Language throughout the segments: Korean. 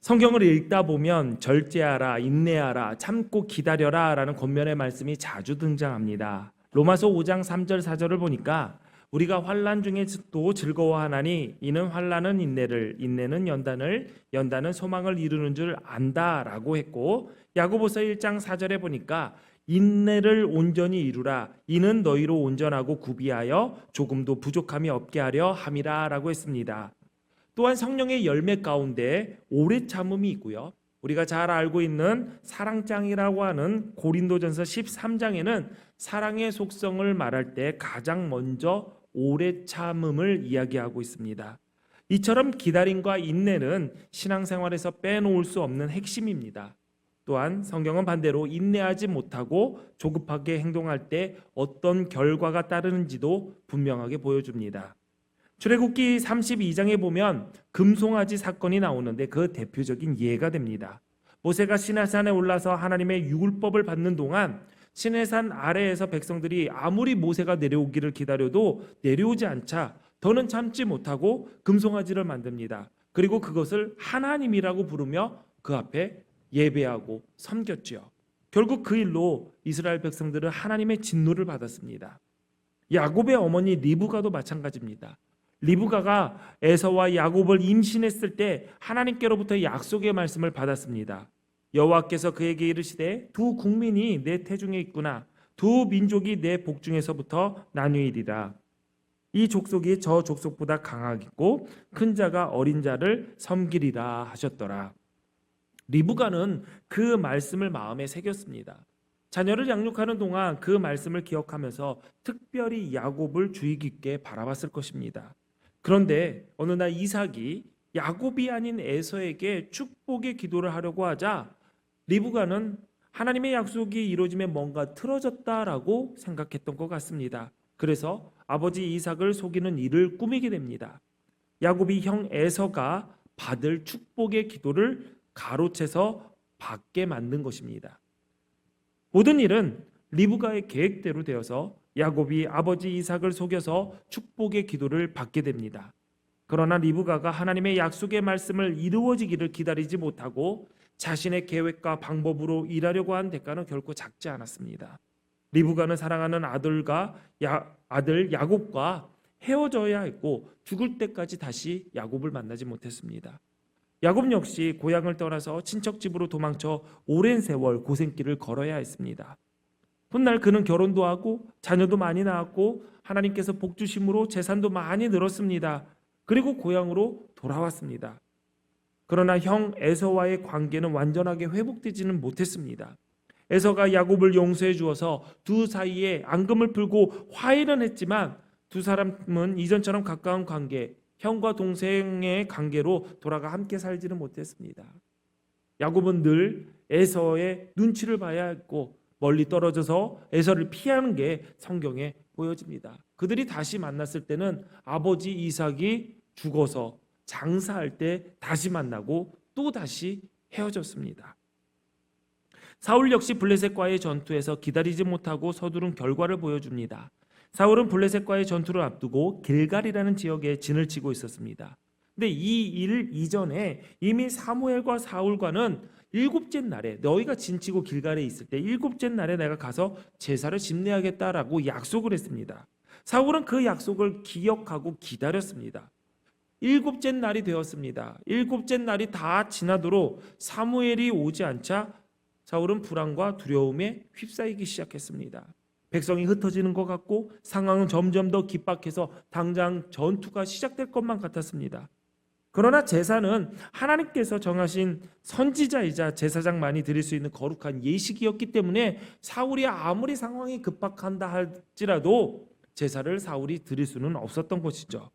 성경을 읽다 보면 절제하라, 인내하라, 참고 기다려라 라는 권면의 말씀이 자주 등장합니다. 로마서 5장 3절 4절을 보니까 우리가 환난 중에도 즐거워하나니 이는 환난은 인내를, 인내는 연단을, 연단은 소망을 이루는 줄 안다라고 했고, 야고보서 1장 4절에 보니까 인내를 온전히 이루라, 이는 너희로 온전하고 구비하여 조금도 부족함이 없게 하려 함이라라고 했습니다. 또한 성령의 열매 가운데 오래 참음이 있고요. 우리가 잘 알고 있는 사랑장이라고 하는 고린도전서 13장에는 사랑의 속성을 말할 때 가장 먼저 오래 참음을 이야기하고 있습니다. 이처럼 기다림과 인내는 신앙생활에서 빼놓을 수 없는 핵심입니다. 또한 성경은 반대로 인내하지 못하고 조급하게 행동할 때 어떤 결과가 따르는지도 분명하게 보여줍니다. 출애굽기 32장에 보면 금송아지 사건이 나오는데 그 대표적인 예가 됩니다. 모세가 시내산에 올라서 하나님의 율법을 받는 동안 시내산 아래에서 백성들이 아무리 모세가 내려오기를 기다려도 내려오지 않자 더는 참지 못하고 금송아지를 만듭니다. 그리고 그것을 하나님이라고 부르며 그 앞에 예배하고 섬겼죠. 결국 그 일로 이스라엘 백성들은 하나님의 진노를 받았습니다. 야곱의 어머니 리브가도 마찬가지입니다. 리브가가 에서와 야곱을 임신했을 때 하나님께로부터 약속의 말씀을 받았습니다. 여호와께서 그에게 이르시되 두 국민이 내 태중에 있구나. 두 민족이 내 복중에서부터 나뉘리라. 이 족속이 저 족속보다 강하겠고 큰 자가 어린 자를 섬기리라 하셨더라. 리브가는 그 말씀을 마음에 새겼습니다. 자녀를 양육하는 동안 그 말씀을 기억하면서 특별히 야곱을 주의 깊게 바라봤을 것입니다. 그런데 어느 날 이삭이 야곱이 아닌 에서에게 축복의 기도를 하려고 하자 리브가는 하나님의 약속이 이루어지면 뭔가 틀어졌다라고 생각했던 것 같습니다. 그래서 아버지 이삭을 속이는 일을 꾸미게 됩니다. 야곱이 형 에서가 받을 축복의 기도를 가로채서 받게 만든 것입니다. 모든 일은 리브가의 계획대로 되어서 야곱이 아버지 이삭을 속여서 축복의 기도를 받게 됩니다. 그러나 리브가가 하나님의 약속의 말씀을 이루어지기를 기다리지 못하고 자신의 계획과 방법으로 일하려고 한 대가는 결코 작지 않았습니다. 리브가는 사랑하는 아들 야곱과 헤어져야 했고 죽을 때까지 다시 야곱을 만나지 못했습니다. 야곱 역시 고향을 떠나서 친척 집으로 도망쳐 오랜 세월 고생길을 걸어야 했습니다. 훗날 그는 결혼도 하고 자녀도 많이 낳았고 하나님께서 복 주심으로 재산도 많이 늘었습니다. 그리고 고향으로 돌아왔습니다. 그러나 형 에서와의 관계는 완전하게 회복되지는 못했습니다. 에서가 야곱을 용서해 주어서 두 사이에 앙금을 풀고 화해는 했지만 두 사람은 이전처럼 가까운 관계, 형과 동생의 관계로 돌아가 함께 살지는 못했습니다. 야곱은 늘 에서의 눈치를 봐야 했고 멀리 떨어져서 에서를 피하는 게 성경에 보여집니다. 그들이 다시 만났을 때는 아버지 이삭이 죽어서 장사할 때 다시 만나고 또 다시 헤어졌습니다. 사울 역시 블레셋과의 전투에서 기다리지 못하고 서두른 결과를 보여줍니다. 사울은 블레셋과의 전투를 앞두고 길갈이라는 지역에 진을 치고 있었습니다. 근데 이 일 이전에 이미 사무엘과 사울과는 일곱째 날에 너희가 진치고 길갈에 있을 때 일곱째 날에 내가 가서 제사를 집례하겠다라고 약속을 했습니다. 사울은 그 약속을 기억하고 기다렸습니다. 일곱째 날이 되었습니다. 일곱째 날이 다 지나도록 사무엘이 오지 않자 사울은 불안과 두려움에 휩싸이기 시작했습니다. 백성이 흩어지는 것 같고 상황은 점점 더 긴박해서 당장 전투가 시작될 것만 같았습니다. 그러나 제사는 하나님께서 정하신 선지자이자 제사장만이 드릴 수 있는 거룩한 예식이었기 때문에 사울이 아무리 상황이 급박한다 할지라도 제사를 사울이 드릴 수는 없었던 것이죠.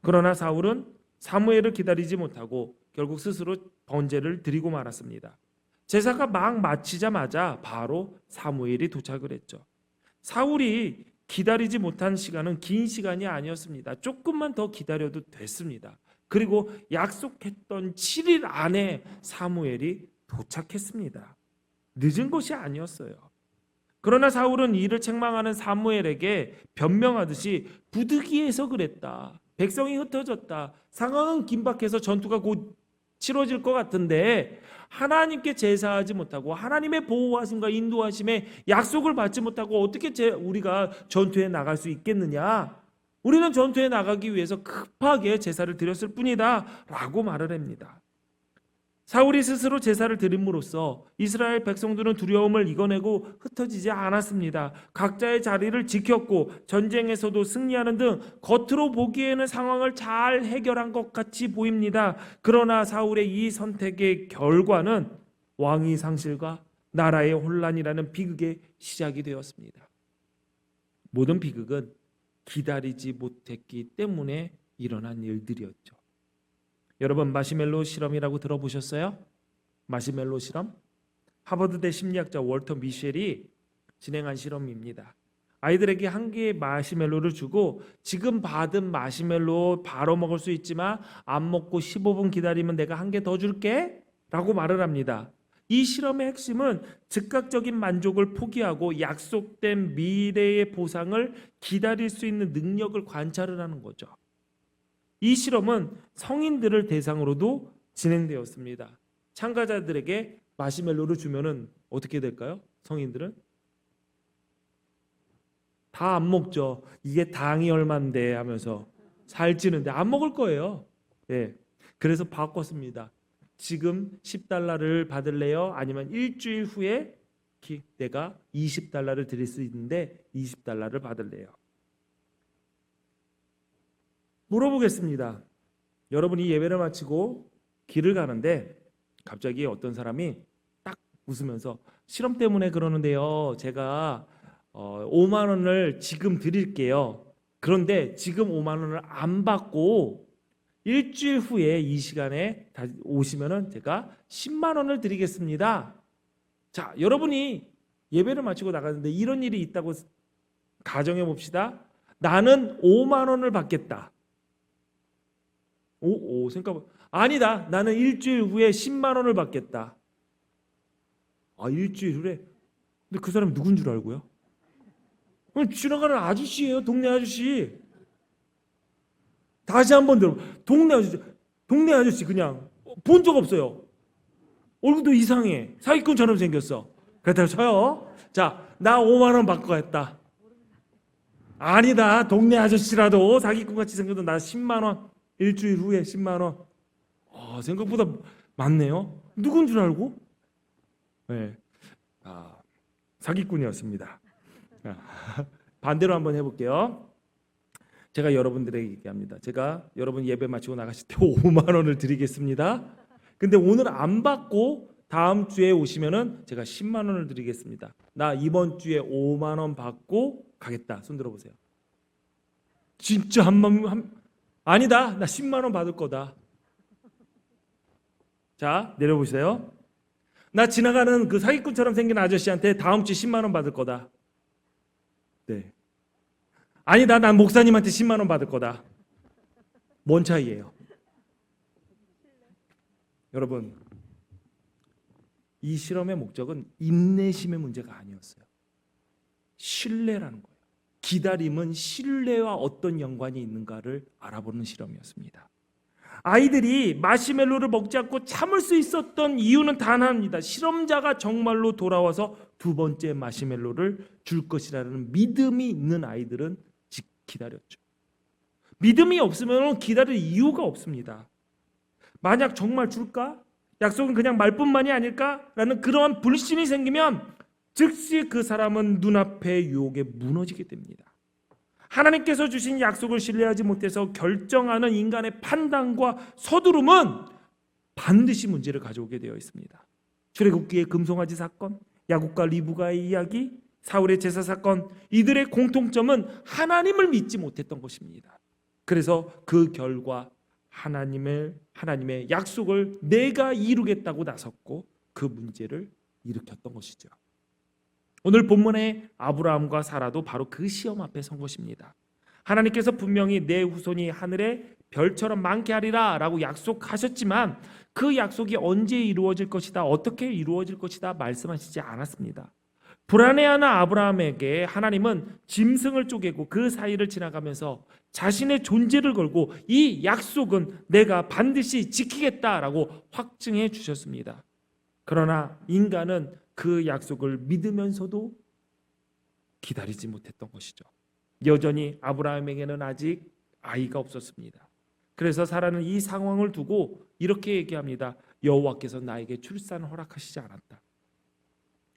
그러나 사울은 사무엘을 기다리지 못하고 결국 스스로 번제를 드리고 말았습니다. 제사가 막 마치자마자 바로 사무엘이 도착을 했죠. 사울이 기다리지 못한 시간은 긴 시간이 아니었습니다. 조금만 더 기다려도 됐습니다. 그리고 약속했던 7일 안에 사무엘이 도착했습니다. 늦은 것이 아니었어요. 그러나 사울은 이를 책망하는 사무엘에게 변명하듯이 부득이해서 그랬다. 백성이 흩어졌다. 상황은 긴박해서 전투가 곧 치러질 것 같은데 하나님께 제사하지 못하고 하나님의 보호하심과 인도하심에 약속을 받지 못하고 어떻게 우리가 전투에 나갈 수 있겠느냐? 우리는 전투에 나가기 위해서 급하게 제사를 드렸을 뿐이다 라고 말을 합니다. 사울이 스스로 제사를 드림으로써 이스라엘 백성들은 두려움을 이겨내고 흩어지지 않았습니다. 각자의 자리를 지켰고 전쟁에서도 승리하는 등 겉으로 보기에는 상황을 잘 해결한 것 같이 보입니다. 그러나 사울의 이 선택의 결과는 왕위 상실과 나라의 혼란이라는 비극의 시작이 되었습니다. 모든 비극은 기다리지 못했기 때문에 일어난 일들이었죠. 여러분, 마시멜로 실험이라고 들어보셨어요? 마시멜로 실험? 하버드대 심리학자 월터 미셸이 진행한 실험입니다. 아이들에게 한 개의 마시멜로를 주고 지금 받은 마시멜로 바로 먹을 수 있지만 안 먹고 15분 기다리면 내가 한 개 더 줄게 라고 말을 합니다. 이 실험의 핵심은 즉각적인 만족을 포기하고 약속된 미래의 보상을 기다릴 수 있는 능력을 관찰을 하는 거죠. 이 실험은 성인들을 대상으로도 진행되었습니다. 참가자들에게 마시멜로를 주면은 어떻게 될까요? 성인들은 다 안 먹죠. 이게 당이 얼만데 하면서 살찌는데 안 먹을 거예요. 예. 그래서 바꿨습니다. 지금 $10를 받을래요? 아니면 일주일 후에 내가 $20를 드릴 수 있는데 $20를 받을래요? 물어보겠습니다. 여러분이 예배를 마치고 길을 가는데 갑자기 어떤 사람이 딱 웃으면서 실험 때문에 그러는데요. 제가 5만 원을 지금 드릴게요. 그런데 지금 5만 원을 안 받고 일주일 후에 이 시간에 다시 오시면은 제가 10만 원을 드리겠습니다. 자, 여러분이 예배를 마치고 나가는데 이런 일이 있다고 가정해 봅시다. 나는 5만 원을 받겠다. 생각해봐. 아니다. 나는 일주일 후에 10만 원을 받겠다. 일주일 후에? 근데 그 사람이 누군 줄 알고요? 지나가는 아저씨예요. 동네 아저씨. 다시 한번 들어. 동네 아저씨 그냥 본 적 없어요. 얼굴도 이상해. 사기꾼처럼 생겼어. 그렇다고 쳐요. 자, 나 5만 원 받고 갔다. 아니다. 동네 아저씨라도 사기꾼같이 생겨도 나 10만 원. 일주일 후에 10만 원. 생각보다 많네요. 누군 줄 알고? 네. 사기꾼이었습니다. 반대로 한번 해볼게요. 제가 여러분들에게 얘기합니다. 제가 여러분 예배 마치고 나가실 때 5만 원을 드리겠습니다. 근데 오늘 안 받고 다음 주에 오시면은 제가 10만 원을 드리겠습니다. 나 이번 주에 5만 원 받고 가겠다. 손 들어보세요. 진짜 아니다. 나 10만 원 받을 거다. 자, 내려보세요. 나 지나가는 그 사기꾼처럼 생긴 아저씨한테 다음 주에 10만 원 받을 거다. 네. 아니다. 난 목사님한테 10만 원 받을 거다. 뭔 차이예요? 여러분, 이 실험의 목적은 인내심의 문제가 아니었어요. 신뢰라는 거예요. 기다림은 신뢰와 어떤 연관이 있는가를 알아보는 실험이었습니다. 아이들이 마시멜로를 먹지 않고 참을 수 있었던 이유는 단 하나입니다. 실험자가 정말로 돌아와서 두 번째 마시멜로를 줄 것이라는 믿음이 있는 아이들은 기다렸죠. 믿음이 없으면 기다릴 이유가 없습니다. 만약 정말 줄까? 약속은 그냥 말뿐만이 아닐까라는 그러한 불신이 생기면 즉시 그 사람은 눈앞의 유혹에 무너지게 됩니다. 하나님께서 주신 약속을 신뢰하지 못해서 결정하는 인간의 판단과 서두름은 반드시 문제를 가져오게 되어 있습니다. 출애굽기의 금송아지 사건, 야곱과 리브가의 이야기, 사울의 제사 사건, 이들의 공통점은 하나님을 믿지 못했던 것입니다. 그래서 그 결과 하나님의 약속을 내가 이루겠다고 나섰고 그 문제를 일으켰던 것이죠. 오늘 본문의 아브라함과 사라도 바로 그 시험 앞에 선 것입니다. 하나님께서 분명히 내 후손이 하늘의 별처럼 많게 하리라 라고 약속하셨지만 그 약속이 언제 이루어질 것이다, 어떻게 이루어질 것이다 말씀하시지 않았습니다. 불안해하는 아브라함에게 하나님은 짐승을 쪼개고 그 사이를 지나가면서 자신의 존재를 걸고 이 약속은 내가 반드시 지키겠다라고 확증해 주셨습니다. 그러나 인간은 그 약속을 믿으면서도 기다리지 못했던 것이죠. 여전히 아브라함에게는 아직 아이가 없었습니다. 그래서 사라는 이 상황을 두고 이렇게 얘기합니다. 여호와께서 나에게 출산을 허락하시지 않았다.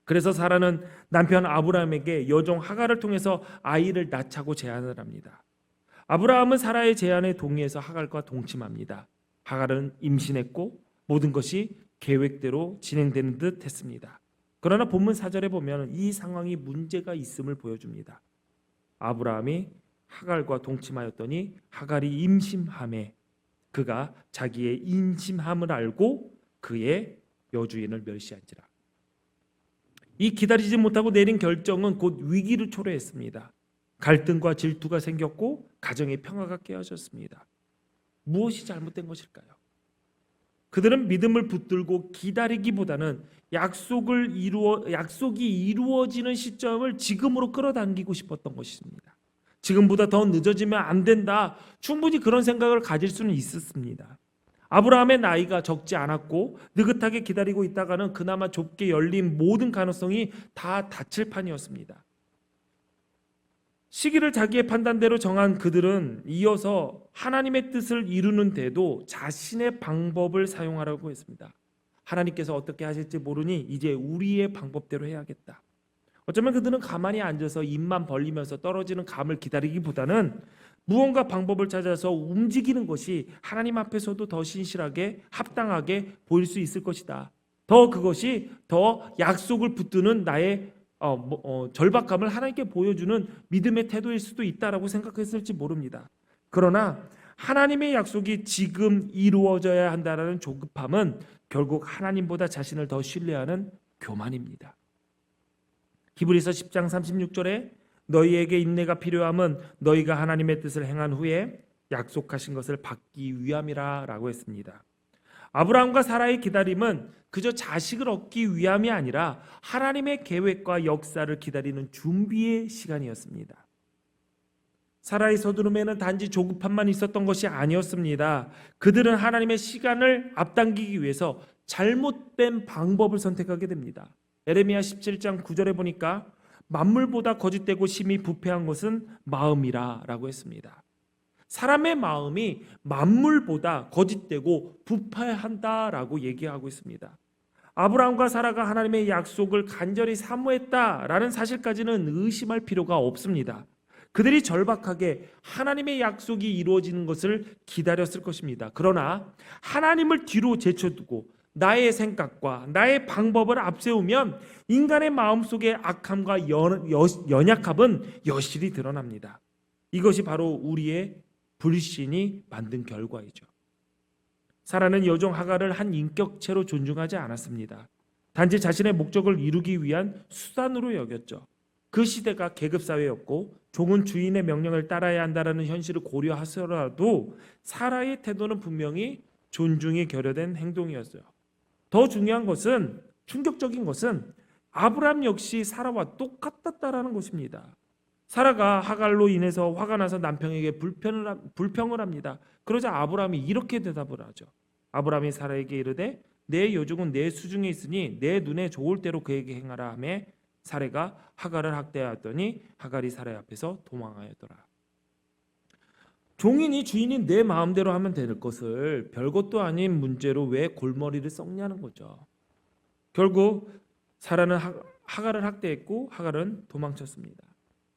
그래서 사라는 남편 아브라함에게 여종 하갈을 통해서 아이를 낳자고 제안을 합니다. 아브라함은 사라의 제안에 동의해서 하갈과 동침합니다. 하갈은 임신했고 모든 것이 계획대로 진행되는 듯 했습니다. 그러나 본문 4절에 보면 이 상황이 문제가 있음을 보여줍니다. 아브라함이 하갈과 동침하였더니 하갈이 임신함에 그가 자기의 임신함을 알고 그의 여주인을 멸시한지라. 이 기다리지 못하고 내린 결정은 곧 위기를 초래했습니다. 갈등과 질투가 생겼고 가정의 평화가 깨어졌습니다. 무엇이 잘못된 것일까요? 그들은 믿음을 붙들고 기다리기보다는 약속이 이루어지는 시점을 지금으로 끌어당기고 싶었던 것입니다. 지금보다 더 늦어지면 안 된다. 충분히 그런 생각을 가질 수는 있었습니다. 아브라함의 나이가 적지 않았고 느긋하게 기다리고 있다가는 그나마 좁게 열린 모든 가능성이 다 닫힐 판이었습니다. 시기를 자기의 판단대로 정한 그들은 이어서 하나님의 뜻을 이루는 데도 자신의 방법을 사용하라고 했습니다. 하나님께서 어떻게 하실지 모르니 이제 우리의 방법대로 해야겠다. 어쩌면 그들은 가만히 앉아서 입만 벌리면서 떨어지는 감을 기다리기보다는 무언가 방법을 찾아서 움직이는 것이 하나님 앞에서도 더 신실하게 합당하게 보일 수 있을 것이다. 그것이 더 약속을 붙드는 나의 절박감을 하나님께 보여주는 믿음의 태도일 수도 있다라고 생각했을지 모릅니다. 그러나 하나님의 약속이 지금 이루어져야 한다라는 조급함은 결국 하나님보다 자신을 더 신뢰하는 교만입니다. 히브리서 10장 36절에 너희에게 인내가 필요함은 너희가 하나님의 뜻을 행한 후에 약속하신 것을 받기 위함이라 라고 했습니다. 아브라함과 사라의 기다림은 그저 자식을 얻기 위함이 아니라 하나님의 계획과 역사를 기다리는 준비의 시간이었습니다. 사라의 서두름에는 단지 조급함만 있었던 것이 아니었습니다. 그들은 하나님의 시간을 앞당기기 위해서 잘못된 방법을 선택하게 됩니다. 에레미야 17장 9절에 보니까 만물보다 거짓되고 심히 부패한 것은 마음이라 라고 했습니다. 사람의 마음이 만물보다 거짓되고 부패한다라고 얘기하고 있습니다. 아브라함과 사라가 하나님의 약속을 간절히 사모했다라는 사실까지는 의심할 필요가 없습니다. 그들이 절박하게 하나님의 약속이 이루어지는 것을 기다렸을 것입니다. 그러나 하나님을 뒤로 제쳐두고 나의 생각과 나의 방법을 앞세우면 인간의 마음속의 악함과 연약함은 여실히 드러납니다. 이것이 바로 우리의 불신이 만든 결과이죠. 사라는 여종 하갈을 한 인격체로 존중하지 않았습니다. 단지 자신의 목적을 이루기 위한 수단으로 여겼죠. 그 시대가 계급사회였고 종은 주인의 명령을 따라야 한다는 현실을 고려하더라도 사라의 태도는 분명히 존중이 결여된 행동이었어요. 더 중요한 것은, 충격적인 것은 아브라함 역시 사라와 똑같았다라는 것입니다. 사라가 하갈로 인해서 화가 나서 남편에게 불평을 합니다. 그러자 아브라함이 이렇게 대답을 하죠. 아브라함이 사라에게 이르되 내 여종은 내 수중에 있으니 내 눈에 좋을 대로 그에게 행하라 하며 사라가 하갈을 학대하였더니 하갈이 사라 앞에서 도망하였더라. 종인이 주인이 내 마음대로 하면 될 것을 별것도 아닌 문제로 왜 골머리를 썩냐는 거죠. 결국 사라는 하갈을 학대했고 하갈은 도망쳤습니다.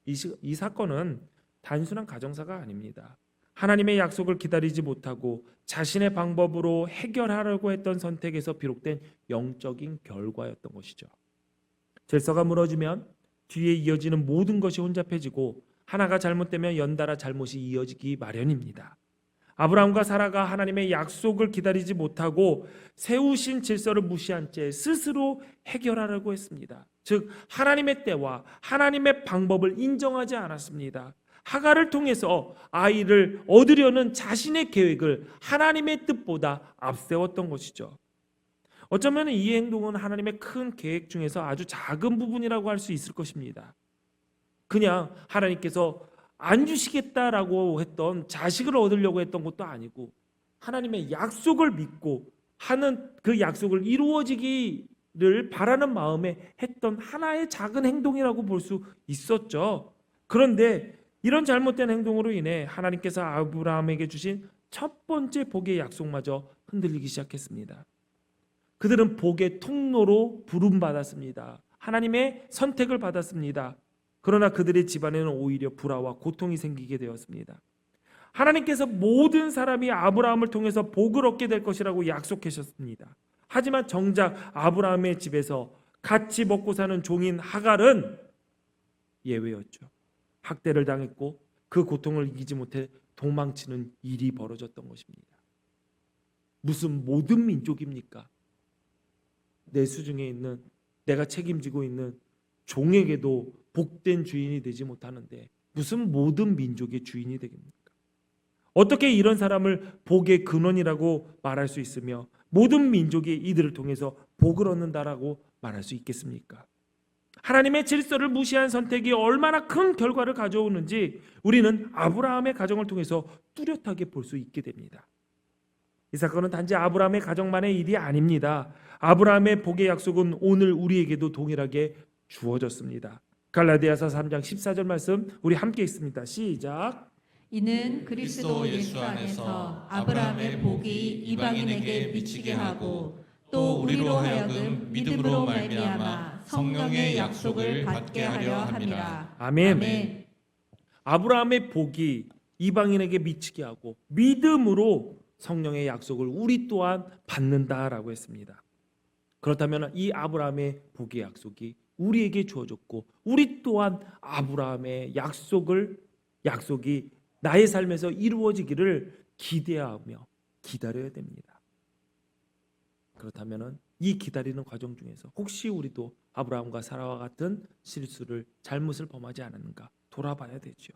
이 사건은 단순한 가정사가 아닙니다. 하나님의 약속을 기다리지 못하고 자신의 방법으로 해결하려고 했던 선택에서 비롯된 영적인 결과였던 것이죠. 질서가 무너지면 뒤에 이어지는 모든 것이 혼잡해지고 하나가 잘못되면 연달아 잘못이 이어지기 마련입니다. 아브라함과 사라가 하나님의 약속을 기다리지 못하고 세우신 질서를 무시한 채 스스로 해결하려고 했습니다. 즉 하나님의 때와 하나님의 방법을 인정하지 않았습니다. 하갈을 통해서 아이를 얻으려는 자신의 계획을 하나님의 뜻보다 앞세웠던 것이죠. 어쩌면 이 행동은 하나님의 큰 계획 중에서 아주 작은 부분이라고 할 수 있을 것입니다. 그냥 하나님께서 안 주시겠다라고 했던 자식을 얻으려고 했던 것도 아니고 하나님의 약속을 믿고 하는 그 약속을 이루어지기를 바라는 마음에 했던 하나의 작은 행동이라고 볼 수 있었죠. 그런데 이런 잘못된 행동으로 인해 하나님께서 아브라함에게 주신 첫 번째 복의 약속마저 흔들리기 시작했습니다. 그들은 복의 통로로 부름받았습니다. 하나님의 선택을 받았습니다. 그러나 그들의 집안에는 오히려 불화와 고통이 생기게 되었습니다. 하나님께서 모든 사람이 아브라함을 통해서 복을 얻게 될 것이라고 약속하셨습니다. 하지만 정작 아브라함의 집에서 같이 먹고 사는 종인 하갈은 예외였죠. 학대를 당했고 그 고통을 이기지 못해 도망치는 일이 벌어졌던 것입니다. 무슨 모든 민족입니까? 내 수중에 있는 내가 책임지고 있는 종에게도 복된 주인이 되지 못하는데 무슨 모든 민족의 주인이 되겠습니까? 어떻게 이런 사람을 복의 근원이라고 말할 수 있으며 모든 민족이 이들을 통해서 복을 얻는다라고 말할 수 있겠습니까? 하나님의 질서를 무시한 선택이 얼마나 큰 결과를 가져오는지 우리는 아브라함의 가정을 통해서 뚜렷하게 볼 수 있게 됩니다. 이 사건은 단지 아브라함의 가정만의 일이 아닙니다. 아브라함의 복의 약속은 오늘 우리에게도 동일하게 주어졌습니다. 갈라디아서 3장 14절 말씀 우리 함께 읽습니다. 시작. 이는 그리스도 예수 안에서 아브라함의 복이 이방인에게 미치게 하고 또 우리로 하여금 믿음으로 말미암아 성령의 약속을 받게 하려 함이라. 아멘. 아멘. 아브라함의 복이 이방인에게 미치게 하고 믿음으로 성령의 약속을 우리 또한 받는다라고 했습니다. 그렇다면 이 아브라함의 복의 약속이 우리에게 주어졌고 우리 또한 아브라함의 약속이 나의 삶에서 이루어지기를 기대하며 기다려야 됩니다. 그렇다면 이 기다리는 과정 중에서 혹시 우리도 아브라함과 사라와 같은 실수를 잘못을 범하지 않았는가 돌아봐야 되죠.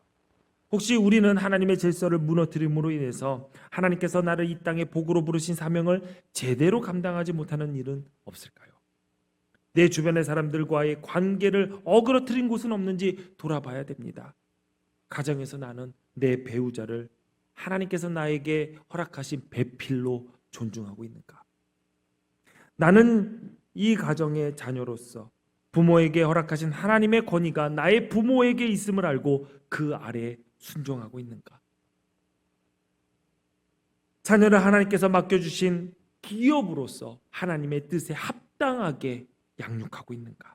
혹시 우리는 하나님의 질서를 무너뜨림으로 인해서 하나님께서 나를 이 땅에 복으로 부르신 사명을 제대로 감당하지 못하는 일은 없을까요? 내 주변의 사람들과의 관계를 어그러뜨린 곳은 없는지 돌아봐야 됩니다. 가정에서 나는 내 배우자를 하나님께서 나에게 허락하신 배필로 존중하고 있는가? 나는 이 가정의 자녀로서 부모에게 허락하신 하나님의 권위가 나의 부모에게 있음을 알고 그 아래에 순종하고 있는가? 자녀를 하나님께서 맡겨주신 기업으로서 하나님의 뜻에 합당하게 양육하고 있는가?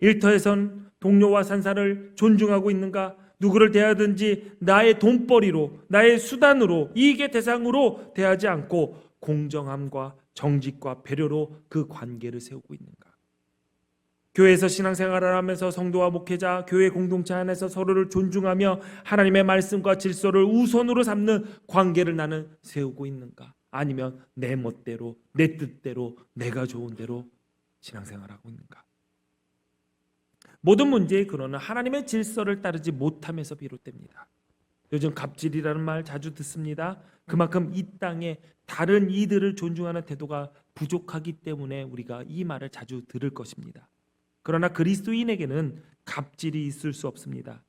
일터에선 동료와 산사를 존중하고 있는가? 누구를 대하든지 나의 돈벌이로, 나의 수단으로, 이익의 대상으로 대하지 않고 공정함과 정직과 배려로 그 관계를 세우고 있는가? 교회에서 신앙생활을 하면서 성도와 목회자, 교회 공동체 안에서 서로를 존중하며 하나님의 말씀과 질서를 우선으로 삼는 관계를 나는 세우고 있는가? 아니면 내 멋대로, 내 뜻대로, 내가 좋은 대로 신앙생활하고 있는가? 모든 문제의 근원은 하나님의 질서를 따르지 못함에서 비롯됩니다. 요즘 갑질이라는 말 자주 듣습니다. 그만큼 이 땅에 다른 이들을 존중하는 태도가 부족하기 때문에 우리가 이 말을 자주 들을 것입니다. 그러나 그리스도인에게는 갑질이 있을 수 없습니다.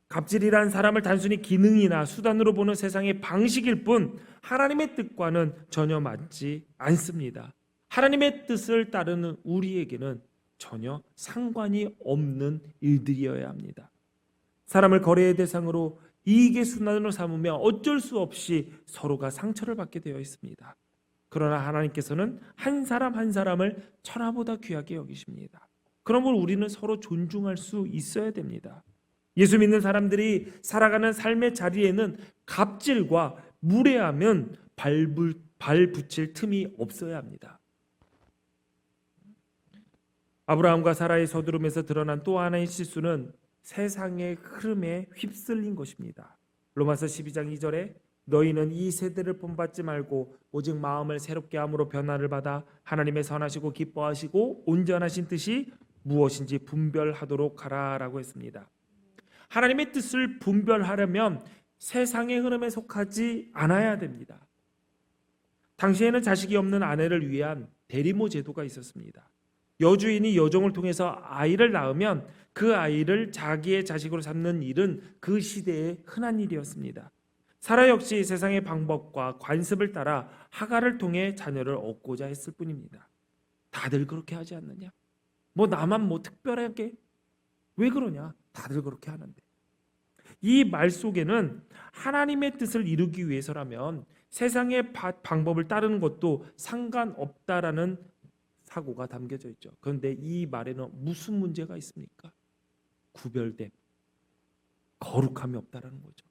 갑질이란 사람을 단순히 기능이나 수단으로 보는 세상의 방식일 뿐 하나님의 뜻과는 전혀 맞지 않습니다. 하나님의 뜻을 따르는 우리에게는 전혀 상관이 없는 일들이어야 합니다. 사람을 거래의 대상으로 이익의 수단으로 삼으며 어쩔 수 없이 서로가 상처를 받게 되어 있습니다. 그러나 하나님께서는 한 사람 한 사람을 천하보다 귀하게 여기십니다. 그러므로 우리는 서로 존중할 수 있어야 됩니다. 예수 믿는 사람들이 살아가는 삶의 자리에는 갑질과 무례함은 발붙일 틈이 없어야 합니다. 아브라함과 사라의 서두름에서 드러난 또 하나의 실수는 세상의 흐름에 휩쓸린 것입니다. 로마서 12장 2절에 너희는 이 세대를 본받지 말고 오직 마음을 새롭게 함으로 변화를 받아 하나님의 선하시고 기뻐하시고 온전하신 뜻이 무엇인지 분별하도록 하라라고 했습니다. 하나님의 뜻을 분별하려면 세상의 흐름에 속하지 않아야 됩니다. 당시에는 자식이 없는 아내를 위한 대리모 제도가 있었습니다. 여주인이 여종을 통해서 아이를 낳으면 그 아이를 자기의 자식으로 삼는 일은 그 시대의 흔한 일이었습니다. 사라 역시 세상의 방법과 관습을 따라 하가를 통해 자녀를 얻고자 했을 뿐입니다. 다들 그렇게 하지 않느냐? 뭐 나만 뭐 특별하게? 왜 그러냐? 다들 그렇게 하는데. 이 말 속에는 하나님의 뜻을 이루기 위해서라면 세상의 방법을 따르는 것도 상관없다라는 사고가 담겨져 있죠. 그런데 이 말에는 무슨 문제가 있습니까? 구별됨, 거룩함이 없다라는 거죠.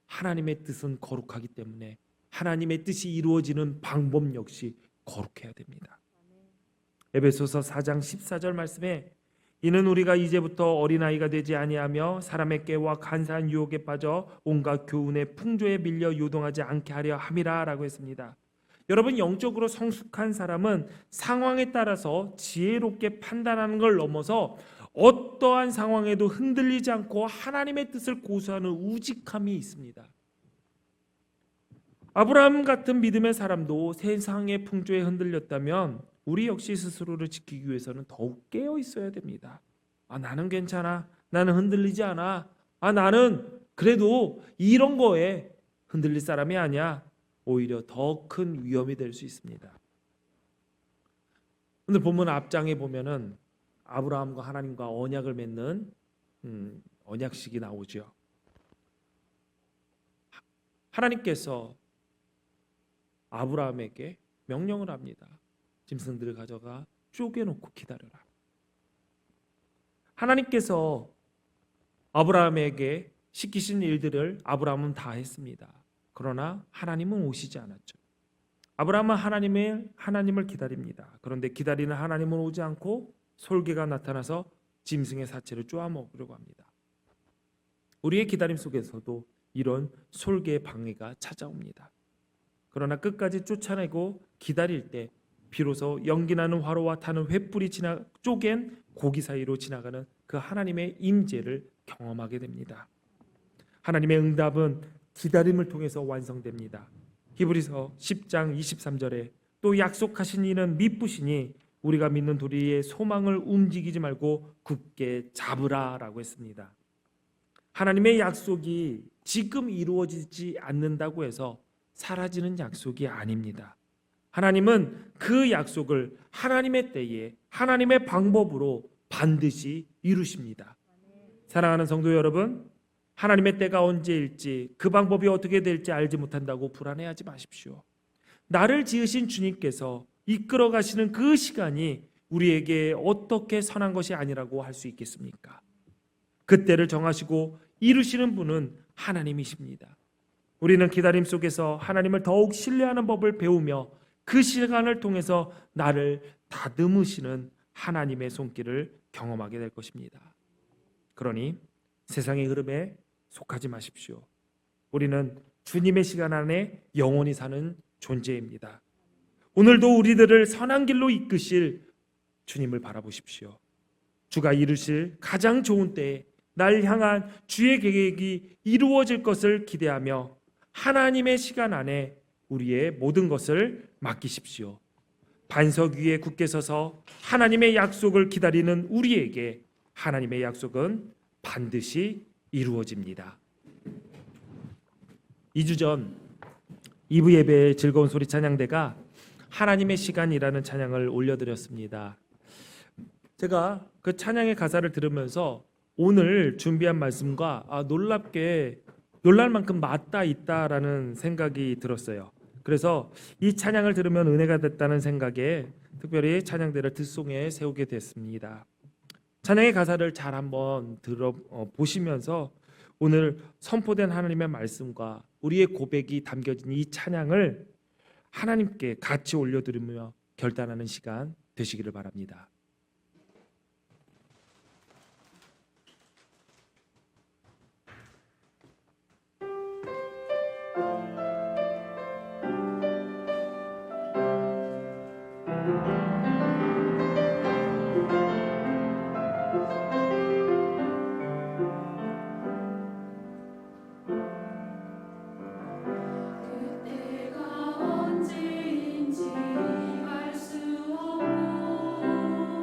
하나님의 뜻은 거룩하기 때문에 하나님의 뜻이 이루어지는 방법 역시 거룩해야 됩니다. 에베소서 4장 14절 말씀에 이는 우리가 이제부터 어린아이가 되지 아니하며 사람의 깨와 간사한 유혹에 빠져 온갖 교훈의 풍조에 밀려 요동하지 않게 하려 함이라 라고 했습니다. 여러분, 영적으로 성숙한 사람은 상황에 따라서 지혜롭게 판단하는 걸 넘어서 어떠한 상황에도 흔들리지 않고 하나님의 뜻을 고수하는 우직함이 있습니다. 아브라함 같은 믿음의 사람도 세상의 풍조에 흔들렸다면 우리 역시 스스로를 지키기 위해서는 더욱 깨어 있어야 됩니다. 나는 괜찮아. 나는 흔들리지 않아. 나는 그래도 이런 거에 흔들릴 사람이 아니야. 오히려 더 큰 위험이 될 수 있습니다. 오늘 본문 앞장에 보면은 아브라함과 하나님과 언약을 맺는 언약식이 나오죠. 하나님께서 아브라함에게 명령을 합니다. 짐승들을 가져가 쪼개놓고 기다려라. 하나님께서 아브라함에게 시키신 일들을 아브라함은 다 했습니다. 그러나 하나님은 오시지 않았죠. 아브라함은 하나님을 기다립니다. 그런데 기다리는 하나님은 오지 않고 솔개가 나타나서 짐승의 사체를 쪼아 먹으려고 합니다. 우리의 기다림 속에서도 이런 솔개의 방해가 찾아옵니다. 그러나 끝까지 쫓아내고 기다릴 때 비로소 연기나는 화로와 타는 횃불이 쪼갠 고기 사이로 지나가는 그 하나님의 임재를 경험하게 됩니다. 하나님의 응답은 기다림을 통해서 완성됩니다. 히브리서 10장 23절에 또 약속하신 이는 미쁘시니 우리가 믿는 도리의 소망을 움직이지 말고 굳게 잡으라 라고 했습니다. 하나님의 약속이 지금 이루어지지 않는다고 해서 사라지는 약속이 아닙니다. 하나님은 그 약속을 하나님의 때에 하나님의 방법으로 반드시 이루십니다. 사랑하는 성도 여러분, 하나님의 때가 언제일지 그 방법이 어떻게 될지 알지 못한다고 불안해하지 마십시오. 나를 지으신 주님께서 이끌어 가시는 그 시간이 우리에게 어떻게 선한 것이 아니라고 할 수 있겠습니까? 그 때를 정하시고 이루시는 분은 하나님이십니다. 우리는 기다림 속에서 하나님을 더욱 신뢰하는 법을 배우며 그 시간을 통해서 나를 다듬으시는 하나님의 손길을 경험하게 될 것입니다. 그러니 세상의 흐름에 속하지 마십시오. 우리는 주님의 시간 안에 영원히 사는 존재입니다. 오늘도 우리들을 선한 길로 이끄실 주님을 바라보십시오. 주가 이루실 가장 좋은 때에 날 향한 주의 계획이 이루어질 것을 기대하며 하나님의 시간 안에 우리의 모든 것을 맡기십시오. 반석 위에 굳게 서서 하나님의 약속을 기다리는 우리에게 하나님의 약속은 반드시 이루어집니다. 2주 전 2부 예배의 즐거운 소리 찬양대가 하나님의 시간이라는 찬양을 올려드렸습니다. 제가 그 찬양의 가사를 들으면서 오늘 준비한 말씀과 놀랄 만큼 맞닿아 있다라는 생각이 들었어요. 그래서 이 찬양을 들으면 은혜가 됐다는 생각에 특별히 찬양대를 들송에 세우게 됐습니다. 찬양의 가사를 잘 한번 보시면서 오늘 선포된 하나님의 말씀과 우리의 고백이 담겨진 이 찬양을 하나님께 같이 올려드리며 결단하는 시간 되시기를 바랍니다. 그때가 언제인지 알 수 없고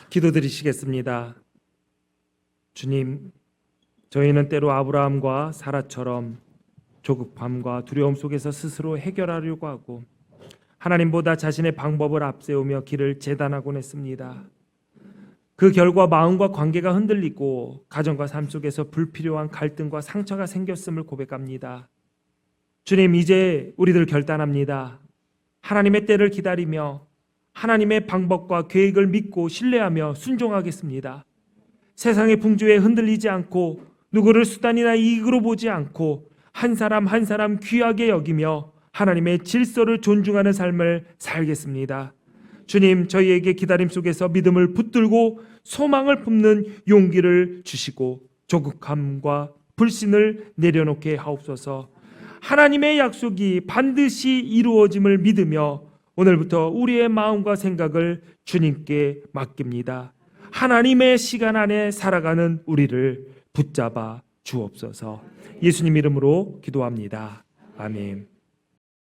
기도드리시겠습니다. 주님, 저희는 때로 아브라함과 사라처럼 조급함과 두려움 속에서 스스로 해결하려고 하고 하나님보다 자신의 방법을 앞세우며 길을 재단하곤 했습니다. 그 결과 마음과 관계가 흔들리고 가정과 삶 속에서 불필요한 갈등과 상처가 생겼음을 고백합니다. 주님, 이제 우리들 결단합니다. 하나님의 때를 기다리며 하나님의 방법과 계획을 믿고 신뢰하며 순종하겠습니다. 세상의 풍조에 흔들리지 않고 누구를 수단이나 이익으로 보지 않고 한 사람 한 사람 귀하게 여기며 하나님의 질서를 존중하는 삶을 살겠습니다. 주님, 저희에게 기다림 속에서 믿음을 붙들고 소망을 품는 용기를 주시고 조급함과 불신을 내려놓게 하옵소서. 하나님의 약속이 반드시 이루어짐을 믿으며 오늘부터 우리의 마음과 생각을 주님께 맡깁니다. 하나님의 시간 안에 살아가는 우리를 붙잡아 주옵소서. 예수님 이름으로 기도합니다. 아멘.